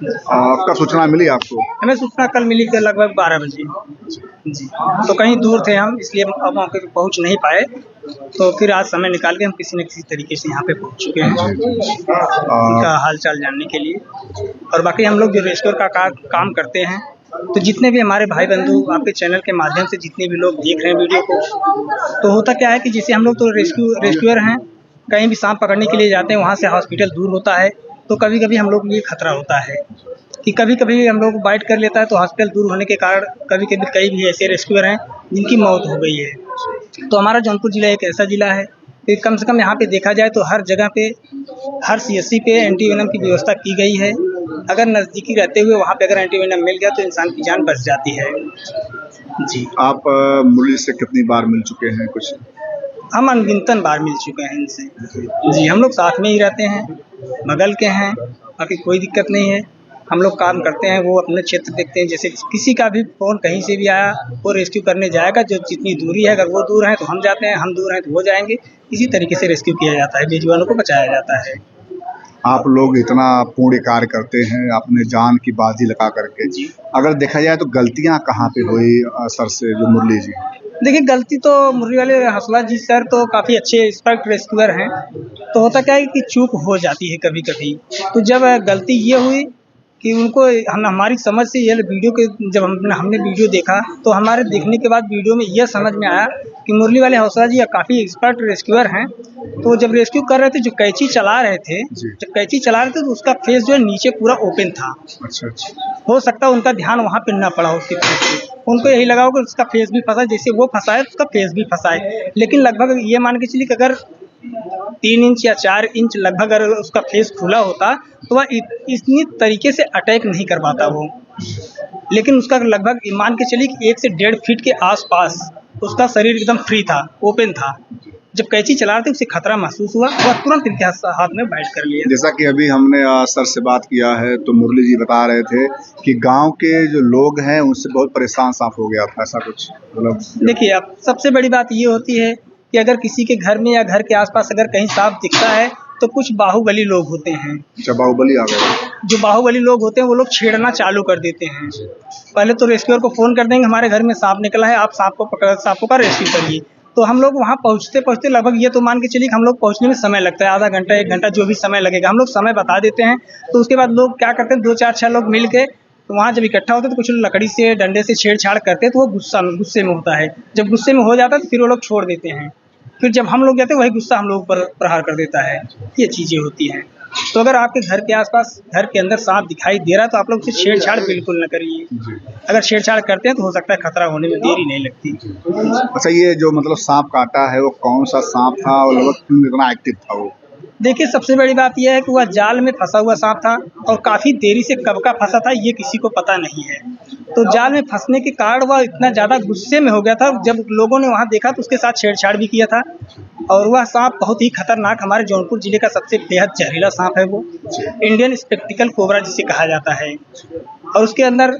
कब सूचना मिली आपको? हमें सूचना कल मिली कि लगभग 12 बजे। जी, तो कहीं दूर थे हम, इसलिए हम अब मौके पे पहुँच नहीं पाए। तो फिर आज समय निकाल के हम किसी न किसी तरीके से यहाँ पे पहुँच चुके हैं, उनका हाल-चाल जानने के लिए। और बाकी हम लोग जो रेस्क्यूअर का काम करते हैं, तो जितने भी हमारे भाई-बंधु आपके चैनल के माध्यम से जितने भी लोग देख रहे हैं वीडियो को, तो होता क्या है कि जैसे हम लोग तो रेस्क्यूअर हैं, कहीं भी सांप पकड़ने के लिए जाते हैं, वहाँ से हॉस्पिटल दूर होता है, तो कभी-कभी हम लोग के लिए खतरा होता है कि कभी-कभी हम लोग को बाइट कर लेता है, तो हॉस्पिटल दूर होने के कारण कभी-कभी कई भी ऐसे रेस्क्यूअर हैं, जिनकी मौत हो गई है। तो हमारा जौनपुर ज़िला एक ऐसा ज़िला है कि कम से कम यहाँ पे देखा जाए तो हर जगह पे, हर सीएचसी पे एंटीवेनम की व्यवस्था की गई है। अगर नज़दीकी रहते हुए वहाँ पे अगर एंटीवेनम मिल गया तो इंसान की जान बच जाती है। जी। आप मुरली से कितनी बार मिल चुके हैं कुछ? हम अनगिनतन बार मिल चुके हैं इनसे। जी, हम लोग साथ में ही रहते हैं, बगल के हैं, बाकी कोई दिक्कत नहीं है। हम लोग काम करते हैं, वो अपने क्षेत्र देखते हैं। जैसे किसी का भी फ़ोन कहीं से भी आया, वो रेस्क्यू करने जाएगा, जो जितनी दूरी है, अगर वो दूर हैं तो हम जाते हैं, हम दूर हैं तो वो जाएँगे। इसी तरीके से रेस्क्यू किया जाता है, बेजुबानों को बचाया जाता है। आप लोग इतना पुण्य कार्य करते हैं अपने जान की बाजी लगा करके। जी। अगर देखा जाए तो गलतियाँ कहाँ पे हुई सर से, जो मुरली जी? देखिए, गलती तो मुरली वाले हौसला जी सर तो काफ़ी अच्छे एक्सपर्ट रेस्क्यूअर हैं। तो होता क्या है कि चूक हो जाती है कभी-कभी। तो जब गलती ये हुई कि उनको हमारी समझ से ये वीडियो के जब हमने वीडियो देखा, तो हमारे देखने के बाद वीडियो में ये समझ में आया कि मुरली वाले हौसला जी काफ़ी एक्सपर्ट रेस्क्यूअर हैं। तो जब रेस्क्यू कर रहे थे, जो कैंची चला रहे थे, जी। जब कैंची चला रहे थे तो उसका फेस जो है नीचे पूरा ओपन था। अच्छा, अच्छा। हो सकता है उनका ध्यान वहाँ पे ना पड़ा हो उसके फेस पे। उनको यही लगा होगा उसका फेस भी फँसा है, जैसे वो फँसा है उसका फेस भी फँसा है। लेकिन लगभग ये मान के चलिए कि अगर 3 इंच या 4 इंच लगभग अगर उसका फेस खुला होता, तो वह इतनी तरीके से अटैक नहीं कर पाता वो। लेकिन उसका लगभग मान के चलिए कि 1 से 1.5 फीट के आस-पास उसका शरीर एकदम फ्री था, ओपन था। जब कैंची चला रहे थे उसे खतरा महसूस हुआ, वह तुरंत इनके हाथ में बाइट कर लिया। जैसा कि अभी हमने सर से बात किया है, तो मुरली जी बता रहे थे कि गाँव के जो लोग हैं उनसे बहुत परेशान सांप हो गया था, ऐसा कुछ मतलब? देखिए, अब सबसे बड़ी बात ये होती है कि अगर किसी के घर में या घर के आस-पास अगर कहीं सांप दिखता है, तो कुछ बाहुबली लोग होते हैं। अच्छा, बाहुबली आ गए। जो बाहुबली लोग होते हैं, वो लोग छेड़ना चालू कर देते हैं। पहले तो रेस्क्यूअर को फ़ोन कर देंगे, हमारे घर में सांप निकला है, आप सांपों का रेस्क्यू करिए। तो हम लोग वहाँ पहुँचते-पहुँचते लगभग ये तो मान के चलिए कि हम लोग पहुँचने में समय लगता है, आधा घंटा, 1 घंटा जो भी समय लगेगा। हम लोग समय बता देते हैं, तो उसके बाद लोग क्या करते हैं 2, 4, 6 लोग मिल के तो वहाँ जब इकट्ठा होते हैं तो कुछ लोग लकड़ी से, डंडे से छेड़-छाड़ करते हैं, तो वो गुस्से में होता है। जब गुस्से में हो जाता है तो फिर वो लोग छोड़ देते हैं। फिर जब हम लोग जाते हैं वही गुस्सा हम लोग पर प्रहार कर देता है। ये चीज़ें होती हैं। तो अगर आपके घर के आस-पास, घर के अंदर सांप दिखाई दे रहा है तो आप लोग उससे छेड़-छाड़ बिल्कुल ना करिए। अगर छेड़-छाड़ करते हैं तो हो सकता है खतरा होने में देरी नहीं लगती। अच्छा, ये जो मतलब सांप काटा है वो कौन-सा सांप था और लगभग क्यों इतना एक्टिव था वो? देखिए, सबसे बड़ी बात ये है कि वह जाल में फँसा हुआ साँप था और काफ़ी देरी से कब का फँसा था ये किसी को पता नहीं है। तो जाल में फँसने के कारण वह इतना ज़्यादा गुस्से में हो गया था, जब लोगों ने वहाँ देखा तो उसके साथ छेड़छाड़ भी किया था। और वह साँप बहुत ही खतरनाक, हमारे जौनपुर ज़िले का सबसे बेहद जहरीला साँप है वो। इंडियन स्पेक्टिकल कोबरा जिसे कहा जाता है। और उसके अंदर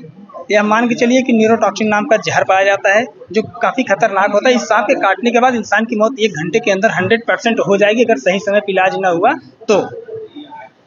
यह मान के चलिए कि न्यूरोटॉक्सिन नाम का जहर पाया जाता है, जो काफ़ी खतरनाक होता है। इस सांप के काटने के बाद इंसान की मौत 1 घंटे के अंदर 100% हो जाएगी, अगर सही समय पे इलाज ना हुआ तो।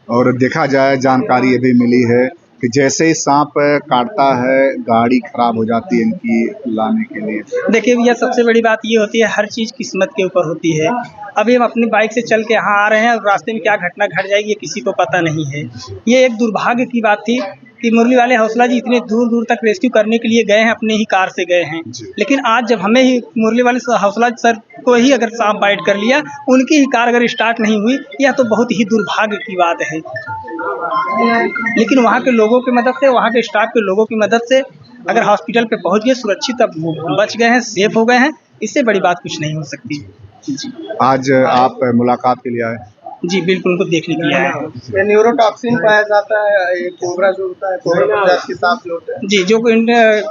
और देखा जाए, जानकारी ये भी मिली है कि जैसे ही सांप काटता है गाड़ी खराब हो जाती है इनकी लाने के लिए। देखिए भैया, सबसे बड़ी बात ये होती है, हर चीज़ किस्मत के ऊपर होती है। अभी हम अपनी बाइक से चल के यहाँ आ रहे हैं और रास्ते में क्या घटना घट जाएगी ये किसी को पता नहीं है। ये एक दुर्भाग्य की बात थी कि मुरली वाले हौसला जी इतने दूर-दूर तक रेस्क्यू करने के लिए गए हैं, अपने ही कार से गए हैं। लेकिन आज जब हमें ही मुरली वाले हौसला सर को ही अगर सांप बाइट कर लिया, उनकी ही कार अगर स्टार्ट नहीं हुई, यह तो बहुत ही दुर्भाग्य की बात है। लेकिन वहाँ के लोगों की मदद से, वहाँ के स्टाफ के लोगों की मदद से अगर हॉस्पिटल पे पहुँच गए सुरक्षित, अब वो बच गए हैं, सेफ हो गए हैं, इससे बड़ी बात कुछ नहीं हो सकती। जी। आज आप मुलाकात के लिए आए? जी, बिल्कुल, उनको देखने के लिए आए हैं। ये न्यूरोटॉक्सिन पाया जाता है, ये कोबरा जो होता है, कोबरा प्रजाति के सांप जो होते हैं, जी, जो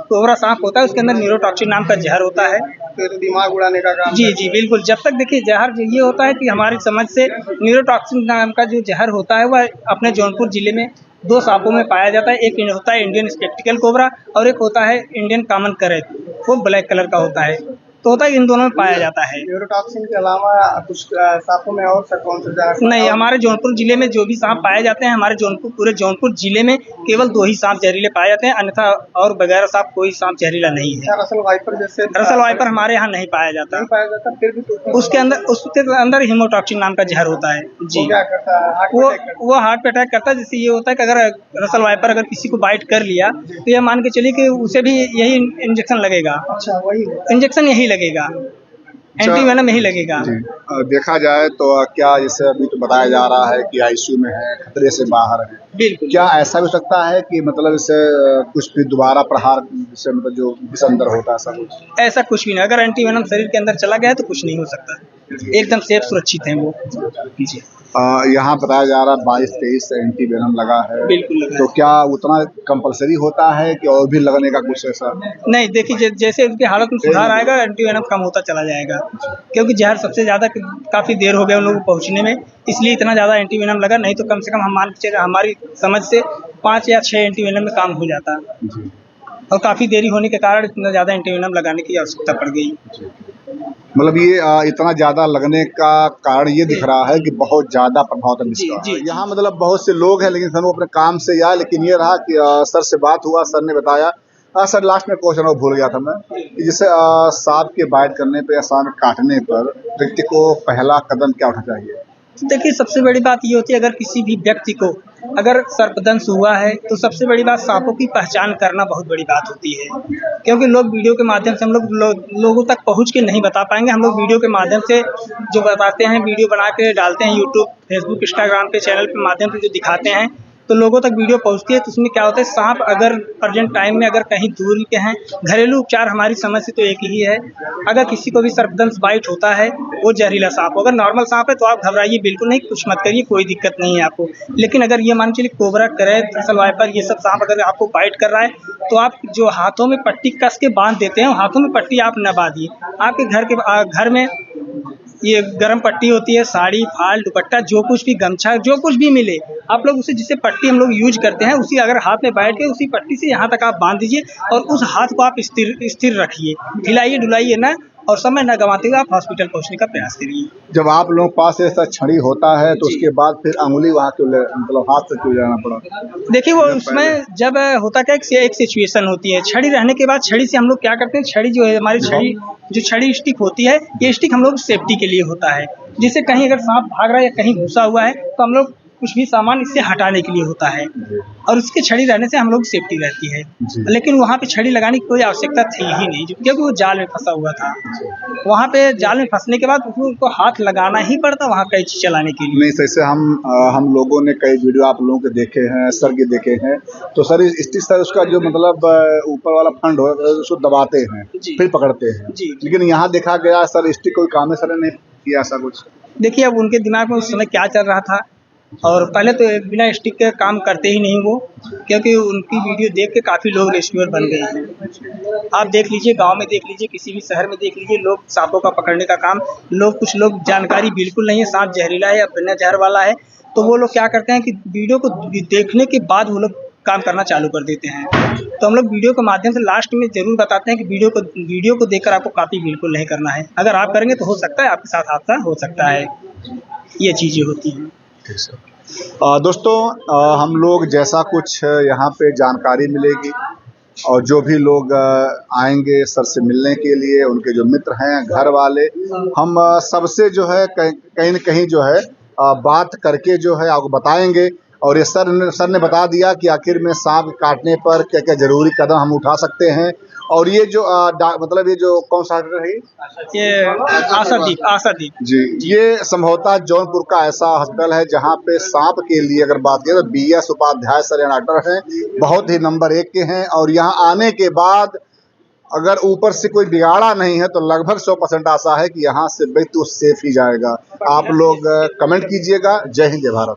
कोबरा साँप होता है उसके अंदर न्यूरोटॉक्सिन नाम का जहर होता है। तो ये तो दिमाग उड़ाने का काम जी, करता जी, है। बिल्कुल। जब तक देखिए जहर ये होता है कि हमारी समझ से न्यूरोटॉक्सिन नाम का जो जहर होता है वह अपने जौनपुर ज़िले में 2 सांपों में पाया जाता है। एक होता है इंडियन स्पेक्टिकल कोबरा और एक होता है इंडियन कॉमन करैत, वो ब्लैक कलर का होता है। तोता इन दोनों में पाया जाता है। न्यूरोटॉक्सिन के अलावा कुछ सांपों में और सा कौन सा जानवर नहीं, हमारे जौनपुर जिले में जो भी सांप पाए जाते हैं, हमारे जौनपुर पूरे जौनपुर जिले में केवल 2 ही सांप जहरीले पाए जाते हैं, अन्यथा और बगैर सांप कोई सांप जहरीला नहीं है। रसल वाइपर जैसे रसल वाइपर हमारे यहाँ नहीं पाया जाता। नहीं पाया जाता, फिर भी तो उसके अंदर हीमोटॉक्सिन नाम का जहर होता है जी। वो क्या करता है? हार्ट वो अटैक करता है। वो हार्ट पे अटैक करता है। जैसे ये होता है कि अगर रसल वाइपर अगर किसी को बाइट कर लिया तो ये मान के चलिए कि उसे भी यही इंजेक्शन लगेगा, अच्छा, वही है। इंजेक्शन यही लगेगा, एंटीवेनम यही लगेगा। जी देखा जाए तो क्या जैसे अभी तो बताया जा रहा है कि आईसीयू में है, खतरे से बाहर है, बिल्कुल। क्या ऐसा भी हो सकता है कि मतलब इससे कुछ भी दोबारा प्रहार जैसे मतलब जो इस अंदर होता है ऐसा कुछ? ऐसा कुछ भी नहीं, अगर एंटीवेनम शरीर के अंदर चला गया है तो कुछ नहीं हो सकता, एकदम सेफ सुरक्षित है वो जी। यहाँ बताया जा रहा है 22-23 एंटीवेनम लगा है, बिल्कुल लगा है। तो क्या उतना कंपलसरी होता है कि और भी लगने का कुछ ऐसा? नहीं, देखिए जैसे उसकी हालत में सुधार आएगा एंटीवेनम कम होता चला जाएगा, क्योंकि जहर सबसे ज़्यादा काफ़ी देर हो गया उन लोगों को पहुँचने में, इसलिए इतना ज़्यादा एंटीवेनम लगा। नहीं तो कम से कम हम मान के चले हमारी समझ से 5 या 6 एंटीवेनम में काम हो जाता, जी और काफ़ी देरी होने के कारण इतना ज़्यादा एंटीवेनम लगाने की आवश्यकता पड़ गई। मतलब ये इतना ज्यादा लगने का कारण ये दिख रहा है कि बहुत ज्यादा प्रभाव था इसका। जी, जी। यहाँ मतलब बहुत से लोग हैं लेकिन सर वो अपने काम से आए, लेकिन ये रहा कि सर से बात हुआ, सर ने बताया सर लास्ट में क्वेश्चन वो भूल गया था मैं कि जैसे सांप के बाइट करने पे या सांप काटने पर व्यक्ति को पहला कदम क्या उठाना चाहिए? देखिए सबसे बड़ी बात ये होती है, अगर किसी भी व्यक्ति को अगर सर्पदंश हुआ है तो सबसे बड़ी बात सांपों की पहचान करना बहुत बड़ी बात होती है, क्योंकि लोग वीडियो के माध्यम से हम लोगों तक पहुंच के नहीं बता पाएंगे। हम लोग वीडियो के माध्यम से जो बताते हैं, वीडियो बना के डालते हैं यूट्यूब, फेसबुक, इंस्टाग्राम के चैनल के माध्यम से जो दिखाते हैं तो लोगों तक वीडियो पहुंचती है। तो उसमें क्या होता है, सांप अगर प्रेजेंट टाइम में अगर कहीं दूर के हैं, घरेलू उपचार हमारी समझ से तो एक ही है, अगर किसी को भी सर्पदंश बाइट होता है वो जहरीला सांप, अगर नॉर्मल सांप है तो आप घबराइए बिल्कुल नहीं, कुछ मत करिए, कोई दिक्कत नहीं है आपको। लेकिन अगर ये मान चलिए कोबरा, करैत, रसल वाइपर, ये सब सांप अगर आपको बाइट कर रहा है तो आप जो हाथों में पट्टी कस के बांध देते हैं, हाथों में पट्टी आप न बांधिए। आपके घर में ये गरम पट्टी होती है, साड़ी, फाल, दुपट्टा, जो कुछ भी, गमछा, जो कुछ भी मिले, आप लोग उसे, जिससे पट्टी हम लोग यूज करते हैं, उसी अगर हाथ में बैठ के उसी पट्टी से यहाँ तक आप बांध दीजिए और उस हाथ को आप स्थिर रखिए, हिलाइए डुलाइए ना, और समय न गंवाते हुए आप हॉस्पिटल पहुँचने का प्रयास करिए। जब आप लोगों के पास ऐसा छड़ी होता है तो जी। उसके बाद फिर अंगुली वहाँ क्यों मतलब हाथ से क्यों जाना पड़ा? देखिए वो उसमें जब होता क्या है, एक सिचुएशन होती है, छड़ी रहने के बाद छड़ी से हम लोग क्या करते हैं, छड़ी जो है हमारी छड़ी स्टिक होती है, ये स्टिक हम लोग सेफ्टी के लिए होता है, जिससे कहीं अगर सांप भाग रहा है या कहीं घुसा हुआ है तो हम लोग कुछ भी सामान इससे हटाने के लिए होता है, और उसके छड़ी रहने से हम लोग सेफ्टी रहती है। लेकिन वहाँ पे छड़ी लगाने की कोई आवश्यकता थी ही नहीं, क्योंकि वो जाल में फंसा हुआ था। वहाँ पे जाल में फंसने के बाद उसको हाथ लगाना ही पड़ता वहाँ कैंची चलाने के लिए। नहीं जैसे हम लोगों ने कई वीडियो आप लोगों के देखे हैं, सर के देखे हैं, तो सर इस सर उसका जो मतलब ऊपर वाला फंड हो उसको दबाते हैं फिर पकड़ते हैं, लेकिन यहाँ देखा गया सर स्टिक कोई काम है, सर ने किया ऐसा कुछ? देखिए अब उनके दिमाग में उस समय क्या चल रहा था, और पहले तो बिना स्टिक के काम करते ही नहीं वो, क्योंकि उनकी वीडियो देख के काफ़ी लोग रेस्क्यूअर बन गए हैं। आप देख लीजिए, गांव में देख लीजिए, किसी भी शहर में देख लीजिए, लोग सांपों का पकड़ने का काम, कुछ लोग जानकारी बिल्कुल नहीं है सांप जहरीला है या बिना जहर वाला है, तो वो लोग क्या करते हैं कि वीडियो को देखने के बाद वो लोग काम करना चालू कर देते हैं। तो हम लोग वीडियो के माध्यम से लास्ट में ज़रूर बताते हैं कि वीडियो को देखकर आपको कॉपी बिल्कुल नहीं करना है, अगर आप करेंगे तो हो सकता है आपके साथ हादसा हो सकता है, ये चीज़ें होती हैं। दोस्तों हम लोग जैसा कुछ यहाँ पे जानकारी मिलेगी और जो भी लोग आएंगे सर से मिलने के लिए, उनके जो मित्र हैं, घर वाले, हम सबसे जो है कहीं न कहीं जो है बात करके जो है आपको बताएंगे। और ये सर ने बता दिया कि आखिर में सांप काटने पर क्या क्या जरूरी कदम हम उठा सकते हैं। और ये जो मतलब ये जो कौन सा डॉक्टर है, ये आशादीप जी, ये संभवतः जौनपुर का ऐसा हॉस्पिटल है जहाँ पे सांप के लिए अगर बात करें तो BS उपाध्याय सर यहाँ डॉक्टर हैं, बहुत ही नंबर 1 के हैं। और यहाँ आने के बाद अगर ऊपर से कोई बिगाड़ा नहीं है तो लगभग 100% आशा है कि यहाँ से व्यक्ति सेफ ही जाएगा। आप लोग कमेंट कीजिएगा। जय हिंद, जय भारत।